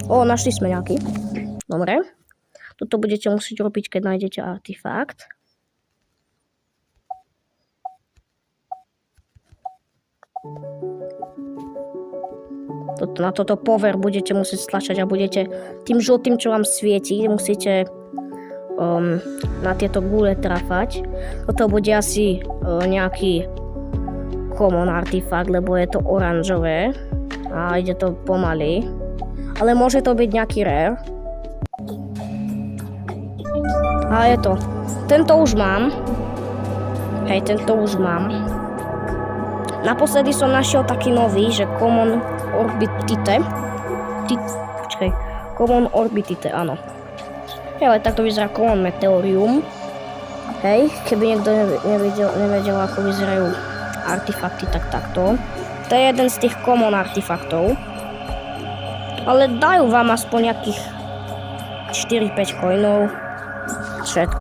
O, našli sme nejaký. Dobre. Toto budete musieť robiť, keď nájdete artefakt. Na toto pover budete musieť stlačať a budete tým žltým, čo vám svieti, musíte na tieto gule trafať. Toto bude asi nejaký common artefakt, lebo je to oranžové a ide to pomaly. Ale môže to byť nejaký rare. A je to. Tento už mám. Hej, tento už mám. Naposledy som našiel taký nový, že Common Orbitite. Common Orbitite, áno. Hej, ale takto vyzerá Common Meteorium. Hej, keby niekto nevedel, ako vyzerajú artefakty, tak takto. To je jeden z tých Common artefaktov. Ale dajú vám aspoň nejakých 4-5 coinov. Všetko.